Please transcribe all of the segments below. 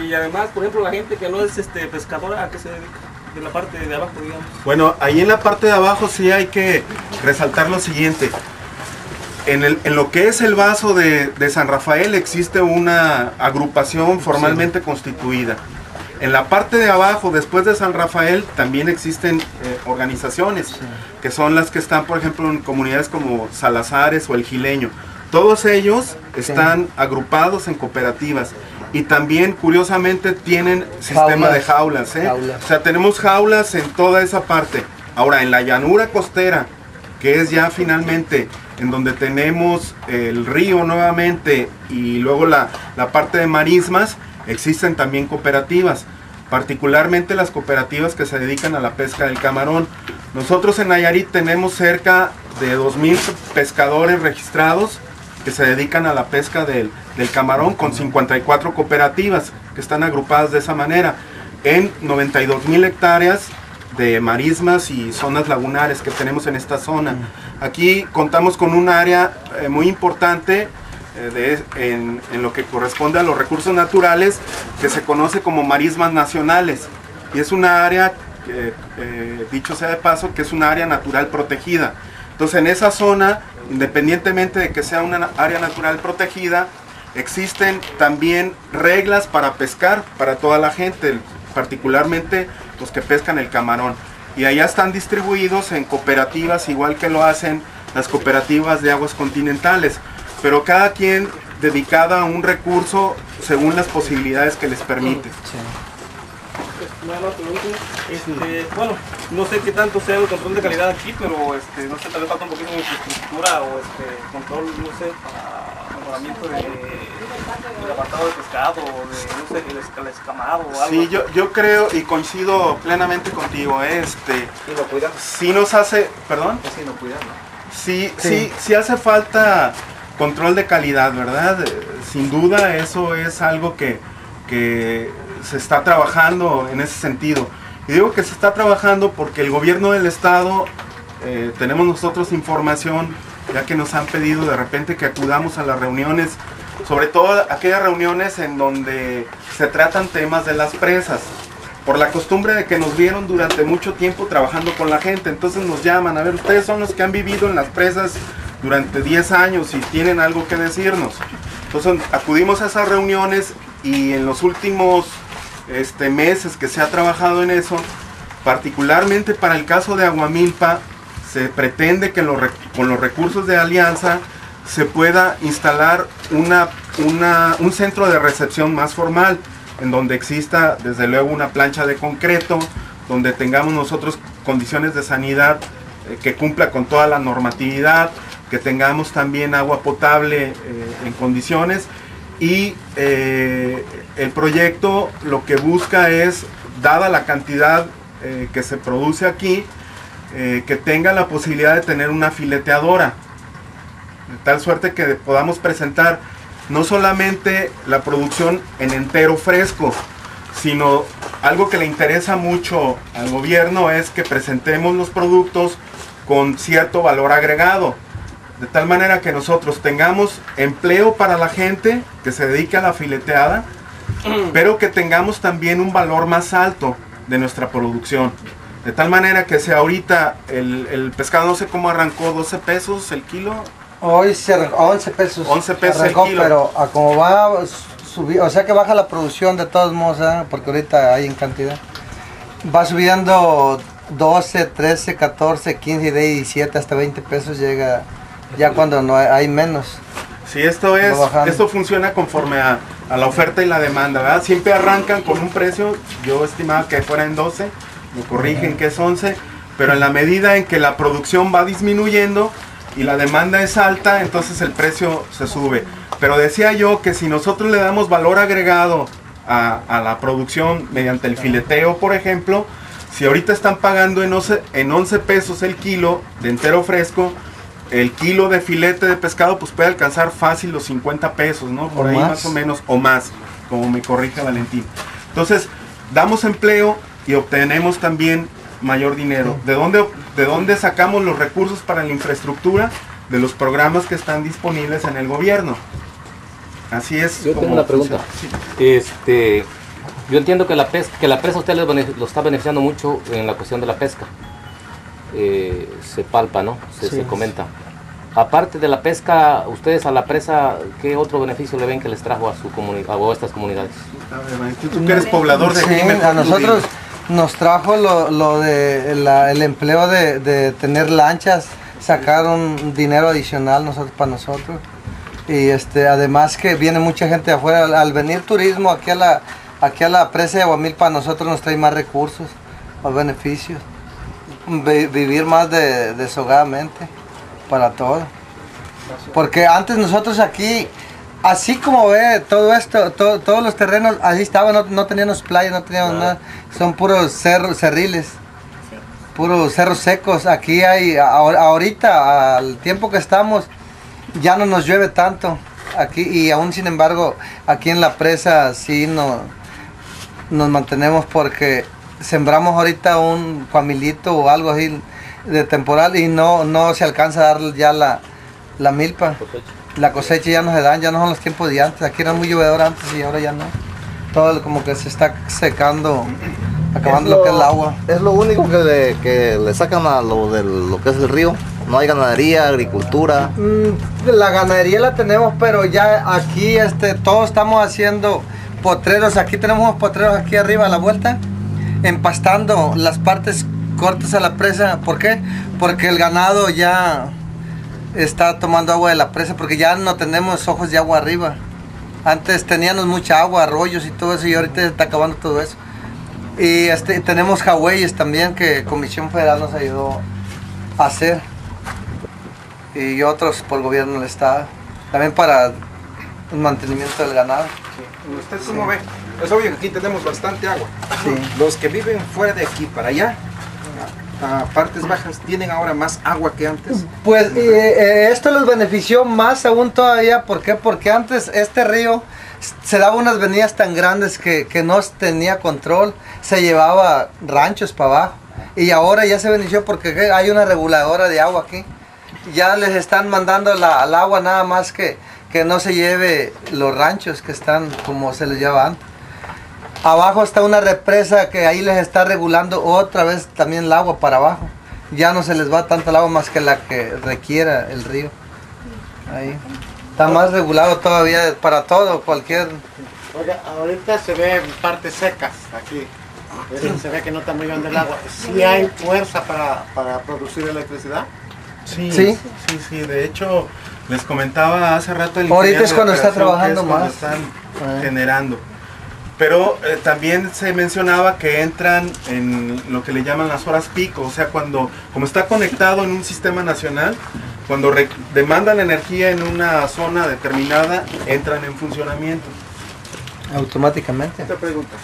Y además, por ejemplo, la gente que no es pescadora, ¿a qué se dedica? De la parte de abajo, digamos. Bueno, ahí en la parte de abajo sí hay que resaltar lo siguiente. En lo que es el vaso de San Rafael existe una agrupación formalmente constituida. En la parte de abajo, después de San Rafael, también existen organizaciones, que son las que están, por ejemplo, en comunidades como Salazares o El Gileño. Todos ellos están agrupados en cooperativas y también, curiosamente, tienen sistema de jaulas. O sea, tenemos jaulas en toda esa parte. Ahora, en la llanura costera, que es ya finalmente en donde tenemos el río nuevamente y luego la parte de marismas, existen también cooperativas, particularmente las cooperativas que se dedican a la pesca del camarón. Nosotros en Nayarit tenemos cerca de 2000 pescadores registrados que se dedican a la pesca del camarón, con 54 cooperativas que están agrupadas de esa manera en 92,000 hectáreas de marismas y zonas lagunares que tenemos en esta zona. Aquí contamos con un área muy importante en lo que corresponde a los recursos naturales, que se conoce como marismas nacionales, y es una área, dicho sea de paso, que es una área natural protegida. Entonces, en esa zona, independientemente de que sea una área natural protegida, existen también reglas para pescar para toda la gente, particularmente los que pescan el camarón. Y allá están distribuidos en cooperativas, igual que lo hacen las cooperativas de aguas continentales, pero cada quien dedicada a un recurso según las posibilidades que les permite. Bueno, no sé qué tanto sea el control de calidad aquí, pero no sé, tal vez falta un poquito de infraestructura o control, no sé, para mejoramiento del apartado de pescado, o de, no sé, el escamado o algo. Sí, yo creo y coincido plenamente contigo, ¿Y lo cuidan? sí nos hace, ¿perdón? Sí, lo cuidan, ¿no? Sí hace falta control de calidad, ¿verdad? Sin duda eso es algo que se está trabajando en ese sentido. Y digo que se está trabajando porque el gobierno del estado, tenemos nosotros información, ya que nos han pedido de repente que acudamos a las reuniones, sobre todo aquellas reuniones en donde se tratan temas de las presas, por la costumbre de que nos vieron durante mucho tiempo trabajando con la gente. Entonces nos llaman, a ver, ustedes son los que han vivido en las presas durante 10 años y tienen algo que decirnos. Entonces acudimos a esas reuniones y en los últimos meses que se ha trabajado en eso, particularmente para el caso de Aguamilpa, se pretende que con los recursos de Alianza se pueda instalar un centro de recepción más formal, en donde exista desde luego una plancha de concreto, donde tengamos nosotros condiciones de sanidad que cumpla con toda la normatividad, que tengamos también agua potable en condiciones. Y el proyecto lo que busca es, dada la cantidad que se produce aquí, que tenga la posibilidad de tener una fileteadora, de tal suerte que podamos presentar no solamente la producción en entero fresco, sino algo que le interesa mucho al gobierno es que presentemos los productos con cierto valor agregado, de tal manera que nosotros tengamos empleo para la gente que se dedica a la fileteada, pero que tengamos también un valor más alto de nuestra producción. De tal manera que si ahorita el pescado, no sé cómo arrancó, 12 pesos el kilo. Hoy se arrancó 11 pesos. 11 pesos arrancó, el kilo. Pero a como va a subir, o sea que baja la producción de todos modos, porque ahorita hay en cantidad. Va subiendo 12, 13, 14, 15, 17, hasta 20 pesos llega ya cuando no hay menos. Sí, esto funciona conforme a la oferta y la demanda, ¿verdad? Siempre arrancan con un precio, yo estimaba que fuera en 12, me corrigen que es 11, pero en la medida en que la producción va disminuyendo y la demanda es alta, entonces el precio se sube. Pero decía yo que si nosotros le damos valor agregado a la producción mediante el fileteo, por ejemplo, si ahorita están pagando en 11 pesos el kilo de entero fresco, el kilo de filete de pescado pues puede alcanzar fácil los 50 pesos, ¿no? Por ahí más o menos, o más, como me corrige Valentín. Entonces, damos empleo y obtenemos también mayor dinero. ¿De dónde sacamos los recursos para la infraestructura? De los programas que están disponibles en el gobierno. Así es. Yo tengo una pregunta. Sí. Yo entiendo que la presa a usted lo está beneficiando mucho en la cuestión de la pesca. Se palpa, ¿no? Se comenta. Aparte de la pesca, ustedes a la presa, ¿qué otro beneficio le ven que les trajo a su comunidad o a estas comunidades? Tú que eres poblador de aquí, Sí, mejor a tú nosotros dime. nos trajo lo de el empleo de tener lanchas, sacar un dinero adicional para nosotros. Y además que viene mucha gente de afuera. Al venir turismo aquí a la presa de Aguamilpa, para nosotros nos trae más recursos, más beneficios. Vivir más deshogadamente para todo. Porque antes nosotros aquí, así como ve todo esto, todos los terrenos, así estaban, no teníamos playa, no teníamos nada. Son puros cerriles, puros cerros secos. Aquí hay, ahorita, al tiempo que estamos, ya no nos llueve tanto aquí, y aún sin embargo aquí en la presa sí nos mantenemos, porque sembramos ahorita un familito o algo así de temporal y no se alcanza a dar ya la milpa. La cosecha ya no se dan, ya no son los tiempos de antes. Aquí era muy llovedor antes y ahora ya no. Todo como que se está secando, acabando lo que es el agua. Es lo único que le sacan a lo que es el río. No hay ganadería, agricultura. La ganadería la tenemos, pero ya aquí todos estamos haciendo potreros. Aquí tenemos unos potreros aquí arriba a la vuelta, empastando las partes cortas a la presa. ¿Por qué? Porque el ganado ya está tomando agua de la presa, porque ya no tenemos ojos de agua arriba. Antes teníamos mucha agua, arroyos y todo eso, y ahorita está acabando todo eso. Y tenemos jagüeyes también que Comisión Federal nos ayudó a hacer, y otros por el gobierno del estado, también para el mantenimiento del ganado. ¿Usted cómo ve? Es obvio que aquí tenemos bastante agua. Sí. Los que viven fuera de aquí para allá, a partes bajas, tienen ahora más agua que antes. Pues esto los benefició más aún todavía. ¿Por qué? Porque antes este río se daba unas venidas tan grandes que no tenía control, se llevaba ranchos para abajo, y ahora ya se benefició porque hay una reguladora de agua aquí. Ya les están mandando al agua, nada más que no se lleve los ranchos que están como se les lleva antes. Abajo está una represa que ahí les está regulando otra vez también el agua para abajo. Ya no se les va tanto el agua más que la que requiera el río. Ahí está más regulado todavía para todo, cualquier. Oiga, ahorita se ven partes secas aquí. Se ve que no está muy grande el agua. ¿Sí hay fuerza para producir electricidad? Sí, Sí. sí, de hecho, les comentaba hace rato el Ahorita ingeniero es de cuando está operación, que trabajando es cuando más. están generando. Pero también se mencionaba que entran en lo que le llaman las horas pico, o sea, como está conectado en un sistema nacional, cuando demandan energía en una zona determinada, entran en funcionamiento. Automáticamente. Otra pregunta.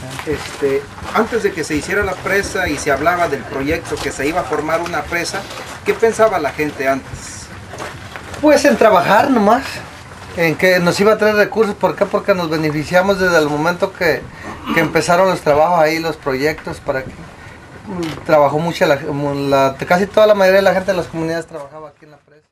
Antes de que se hiciera la presa y se hablaba del proyecto que se iba a formar una presa, ¿qué pensaba la gente antes? Pues en trabajar nomás, en que nos iba a traer recursos. ¿Por qué? Porque nos beneficiamos desde el momento que empezaron los trabajos ahí, los proyectos, para que trabajó mucho, casi toda la mayoría de la gente de las comunidades trabajaba aquí en la presa.